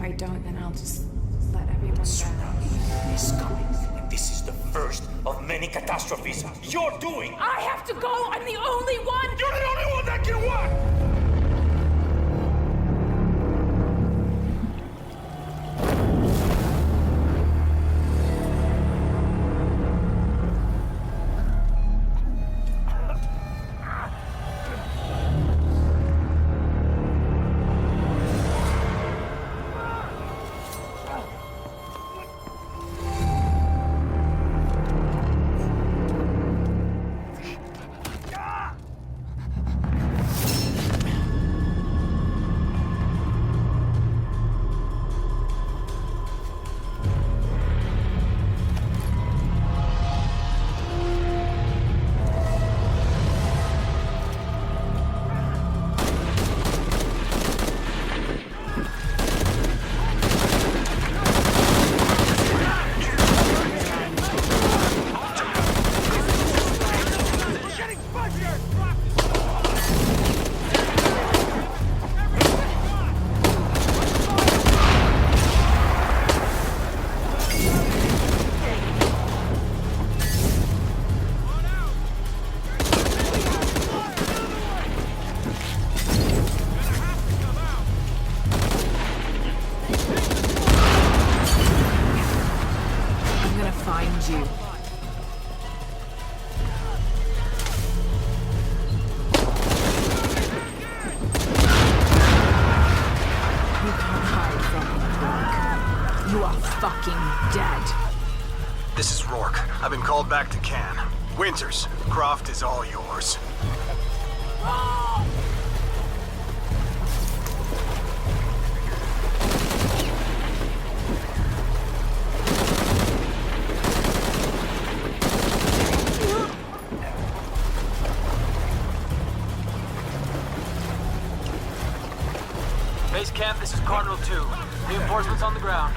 if I don't, then I'll just let everyone go. Tsunami is coming, and this is the first of many catastrophes you're doing. I have to go! I'm the only one! You're the only one that can walk! This is Rourke. I've been called back to Cannes. Winters, Croft is all yours. Base camp, this is Cardinal 2. Reinforcements on the ground.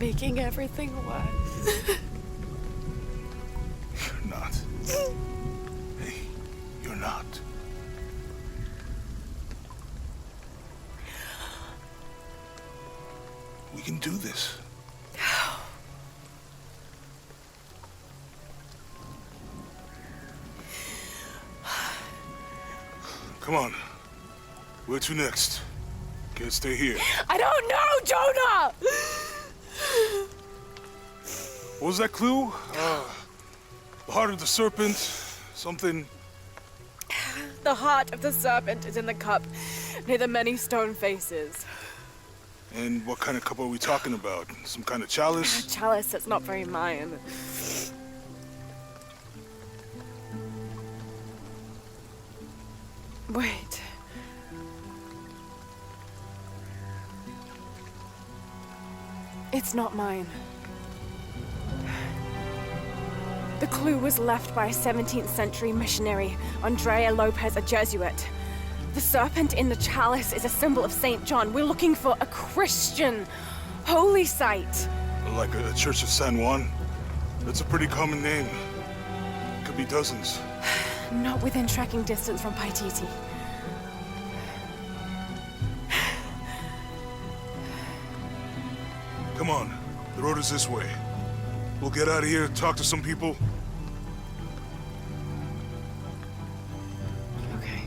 making everything worse. You're not. Hey, you're not. We can do this. Come on. Where to next? Can't stay here. I don't know, Jonah! What was that clue? The heart of the serpent, something... The heart of the serpent is in the cup near the many stone faces. And what kind of cup are we talking about? Some kind of chalice? Chalice that's not very Mayan. Wait. It's not mine. The clue was left by a 17th century missionary, Andrea Lopez, a Jesuit. The serpent in the chalice is a symbol of St. John. We're looking for a Christian holy site. Like a Church of San Juan? That's a pretty common name. Could be dozens. Not within tracking distance from Paititi. Come on, the road is this way. We'll get out of here, talk to some people. Okay.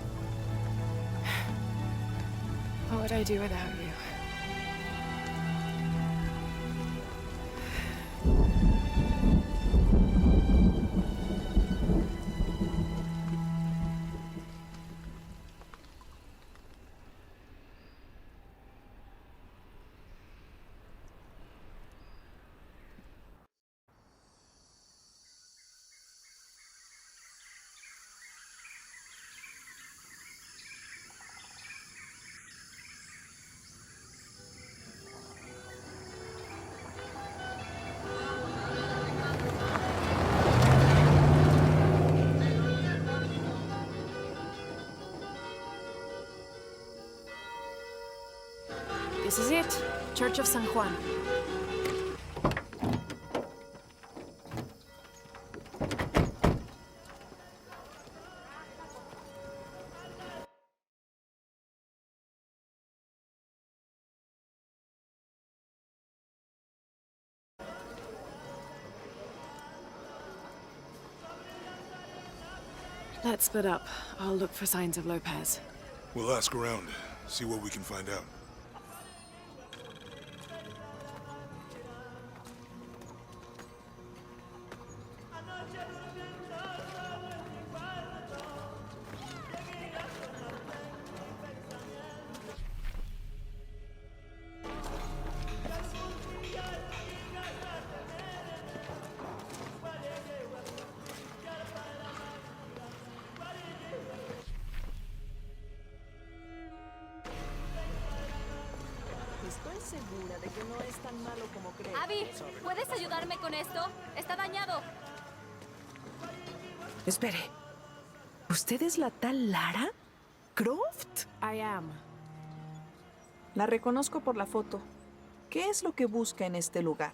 What would I do without you? This is it. Church of San Juan. Let's split up. I'll look for signs of Lopez. We'll ask around, see what we can find out. Estoy segura de que no es tan malo como creo. Abby, ¿puedes ayudarme con esto? Está dañado. Espere. ¿Usted es la tal Lara Croft? I am. La reconozco por la foto. ¿Qué es lo que busca en este lugar?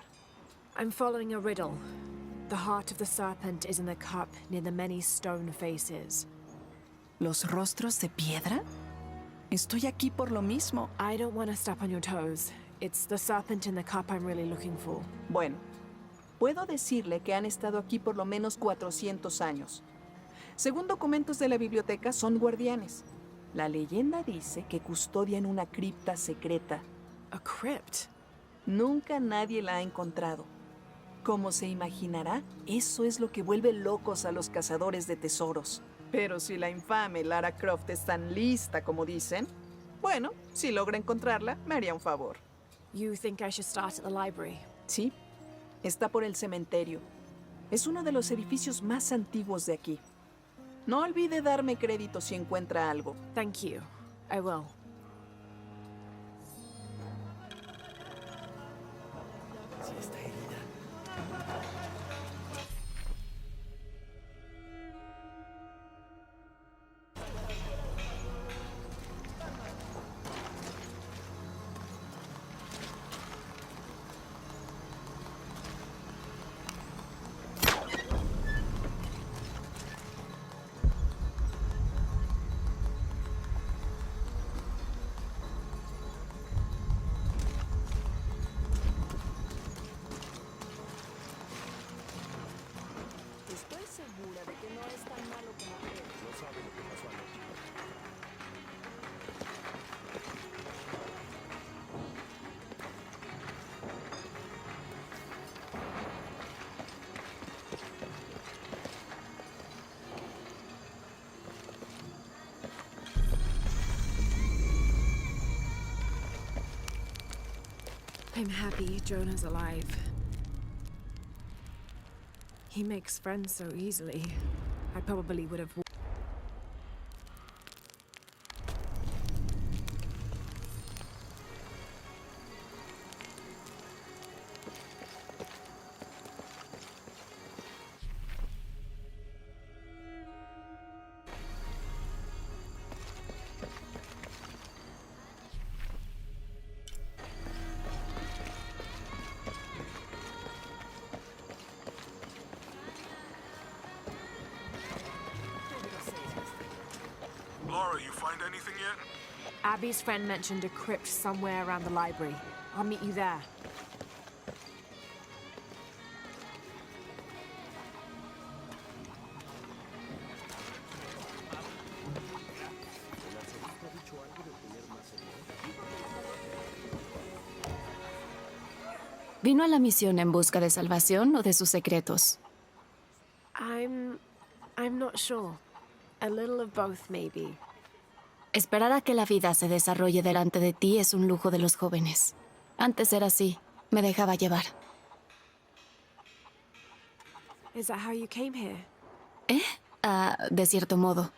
I'm following a riddle. The heart of the serpent is in the cup near the many stone faces. ¿Los rostros de piedra? Estoy aquí por lo mismo. I don't want to step on your toes. It's the serpent in the cup I'm really looking for. Bueno, puedo decirle que han estado aquí por lo menos 400 años. Según documentos de la biblioteca, son guardianes. La leyenda dice que custodian una cripta secreta. A crypt? Nunca nadie la ha encontrado. Como se imaginará, eso es lo que vuelve locos a los cazadores de tesoros. Pero si la infame Lara Croft es tan lista como dicen, bueno, si logra encontrarla, me haría un favor. You think I should start at the library? Sí, está por el cementerio. Es uno de los edificios más antiguos de aquí. No olvide darme crédito si encuentra algo. Thank you. I will. I'm happy Jonah's alive. He makes friends so easily. I probably would have. Laura, you find anything yet? Abby's friend mentioned a crypt somewhere around the library. I'll meet you there. ¿Vino a la misión en busca de salvación o de sus secretos? I'm not sure. A little of both, maybe. Esperar a que la vida se desarrolle delante de ti es un lujo de los jóvenes. Antes era así. Me dejaba llevar. Is that how you came here? De cierto modo.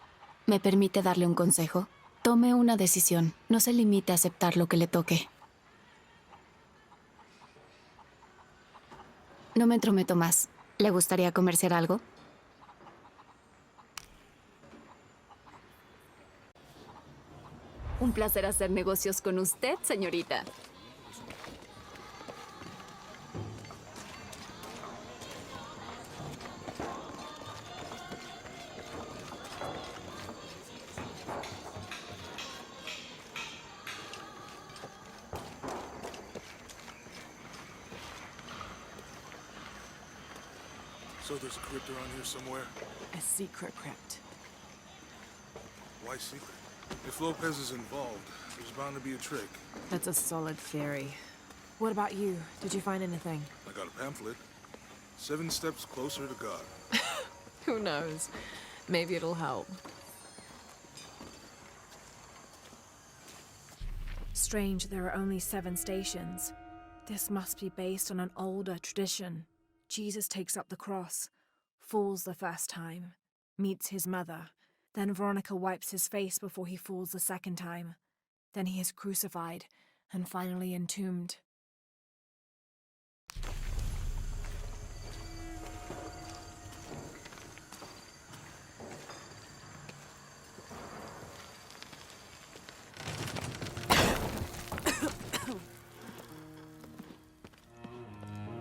¿Me permite darle un consejo? Tome una decisión. No se limite a aceptar lo que le toque. No me entrometo más. ¿Le gustaría comerciar algo? Un placer hacer negocios con usted, señorita. So there's a crypt around here somewhere? A secret crypt. Why secret? If Lopez is involved, there's bound to be a trick. That's a solid theory. What about you? Did you find anything? I got a pamphlet. 7 steps closer to God. Who knows? Maybe it'll help. Strange there are only 7 stations. This must be based on an older tradition. Jesus takes up the cross, falls the first time, meets his mother. Then Veronica wipes his face before he falls the second time. Then he is crucified and finally entombed.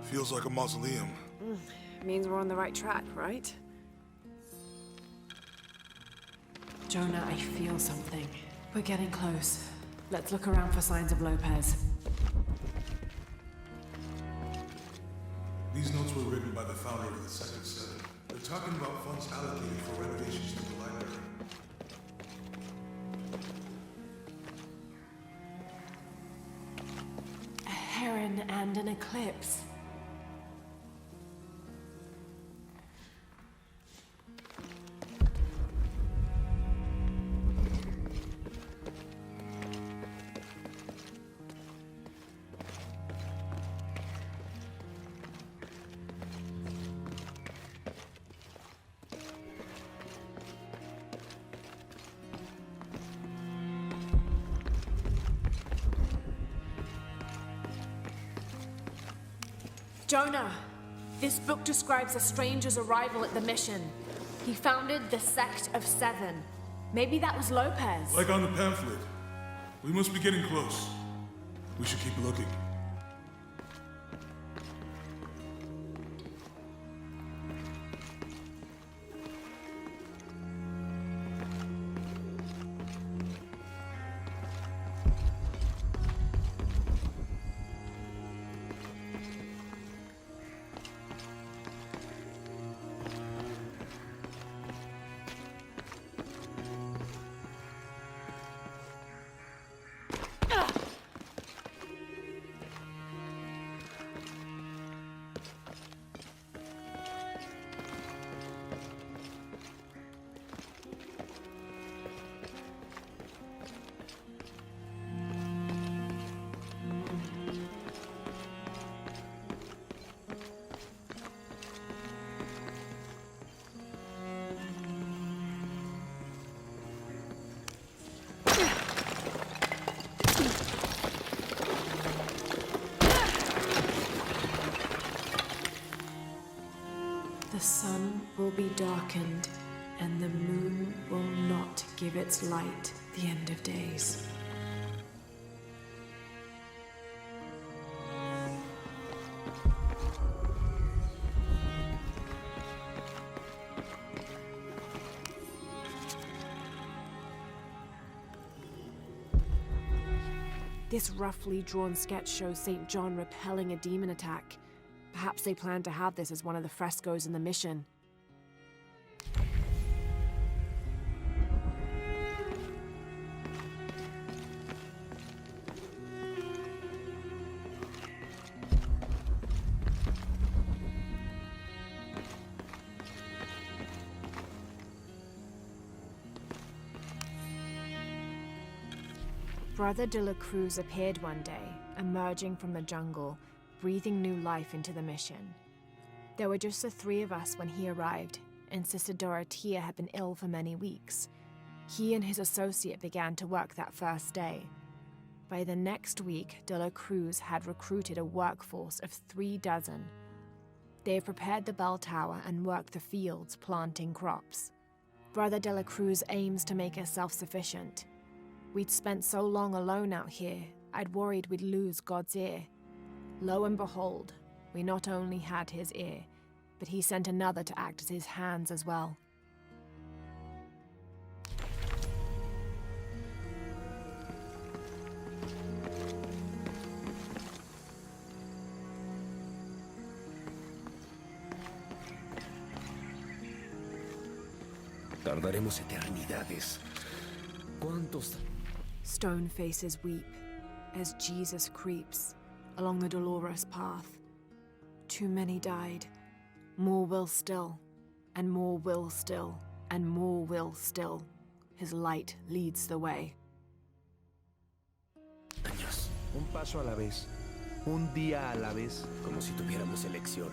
Feels like a mausoleum. Means we're on the right track, right? Jonah, I feel something. We're getting close. Let's look around for signs of Lopez. These notes were written by the founder of the Second Seven. They're talking about funds allocated for renovations to the library. A heron and an eclipse. Jonah, this book describes a stranger's arrival at the mission. He founded the Sect of Seven. Maybe that was Lopez. Like on the pamphlet. We must be getting close. We should keep looking. will be darkened, and the moon will not give its light the end of days. This roughly drawn sketch shows St. John repelling a demon attack. Perhaps they plan to have this as one of the frescoes in the mission. Brother de la Cruz appeared one day, emerging from the jungle, breathing new life into the mission. There were just the three of us when he arrived, and Sister Dorothea had been ill for many weeks. He and his associate began to work that first day. By the next week, de la Cruz had recruited a workforce of 36. They have prepared the bell tower and worked the fields, planting crops. Brother de la Cruz aims to make us self-sufficient. We'd spent so long alone out here, I'd worried we'd lose God's ear. Lo and behold, we not only had his ear, but he sent another to act as his hands as well. Tardaremos eternidades. ¿Cuántos? Stone faces weep as Jesus creeps along the dolorous path. Too many died. More will still, and more will still, and more will still. His light leads the way. Años. Un paso a la vez. Un día a la vez. Como si tuviéramos elección.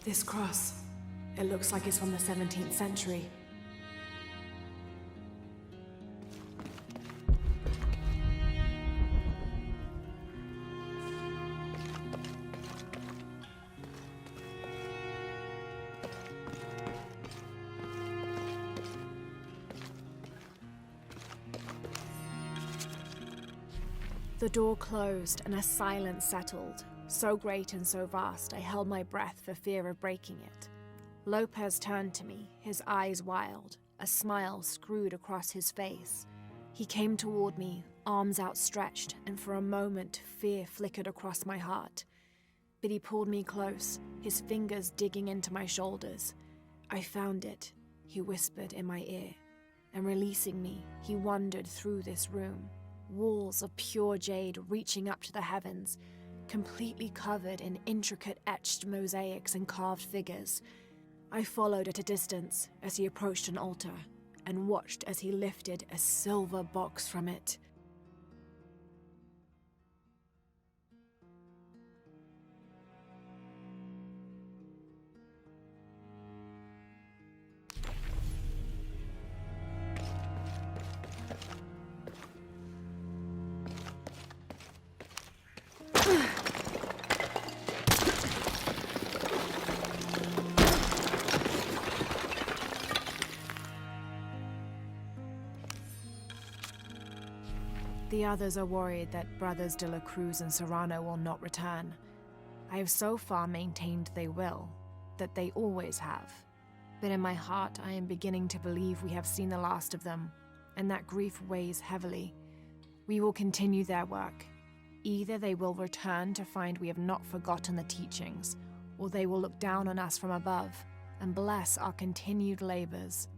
This cross, it looks like it's from the 17th century. The door closed and a silence settled, so great and so vast I held my breath for fear of breaking it. Lopez turned to me, his eyes wild, a smile screwed across his face. He came toward me, arms outstretched, and for a moment fear flickered across my heart. but he pulled me close, his fingers digging into my shoulders. I found it, he whispered in my ear, and releasing me, he wandered through this room, walls of pure jade reaching up to the heavens, completely covered in intricate etched mosaics and carved figures. I followed at a distance as he approached an altar, and watched as he lifted a silver box from it. The others are worried that Brothers de la Cruz and Serrano will not return. I have so far maintained they will, that they always have. But in my heart, I am beginning to believe we have seen the last of them, and that grief weighs heavily. We will continue their work. Either they will return to find we have not forgotten the teachings, or they will look down on us from above and bless our continued labors.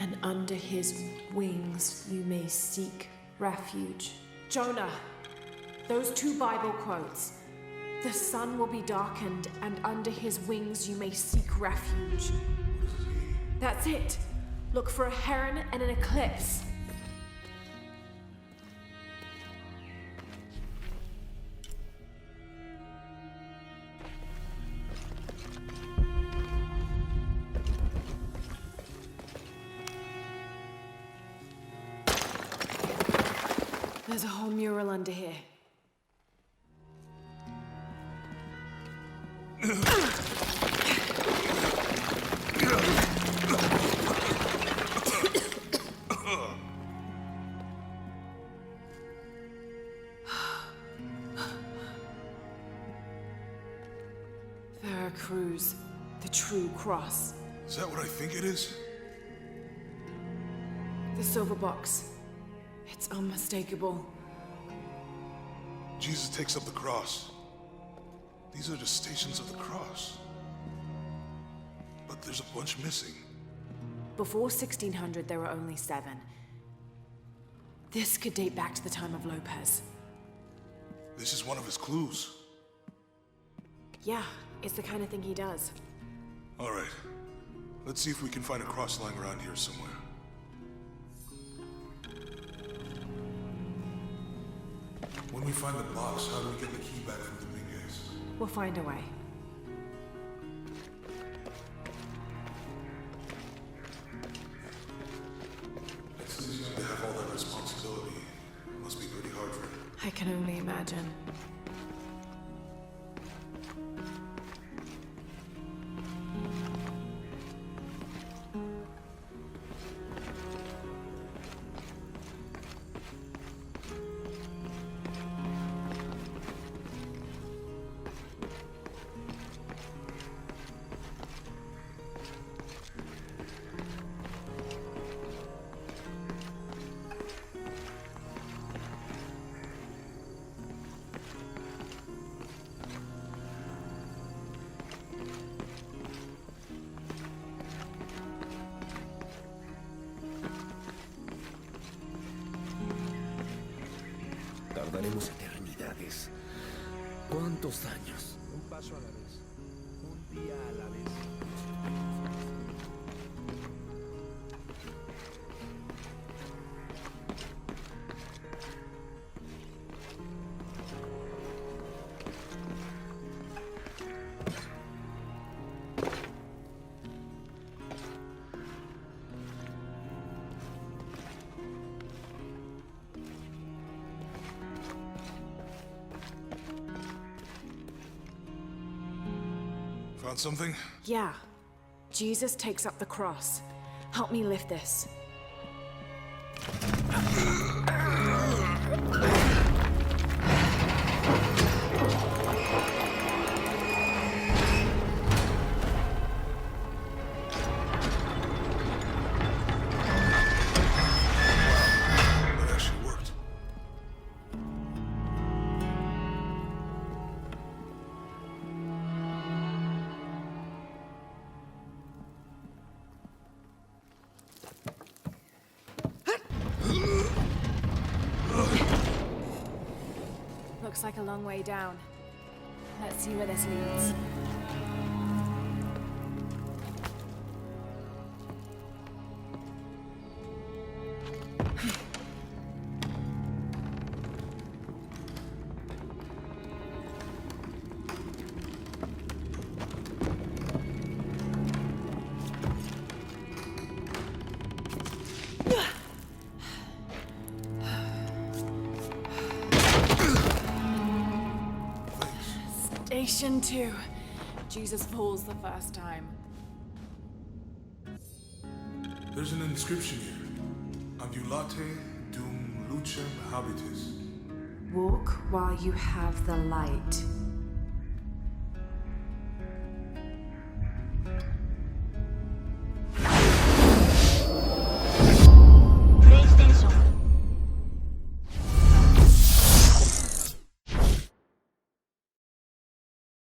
And under his wings you may seek refuge. Jonah, those 2 Bible quotes. The sun will be darkened, and under his wings you may seek refuge. That's it. Look for a heron and an eclipse. There's a whole mural under here. Veracruz, the true cross. Is that what I think it is? The silver box. It's unmistakable. Jesus takes up the cross. These are the stations of the cross. But there's a bunch missing. Before 1600, there were only 7. This could date back to the time of Lopez. This is one of his clues. Yeah, it's the kind of thing he does. All right. Let's see if we can find a cross lying around here somewhere. When we find the box, how do we get the key back from Dominguez? We'll find a way. It's easy to have all that responsibility. It must be pretty hard for him. I can only imagine. ¿Cuántos años? Un paso a la vez. Un día a la vez. Found something? Yeah. Jesus takes up the cross. Help me lift this. That actually worked. Looks like a long way down. Let's see where this leads. Station 2. Jesus falls the first time. There's an inscription here. Ambulate dum lucem habitis. Walk while you have the light.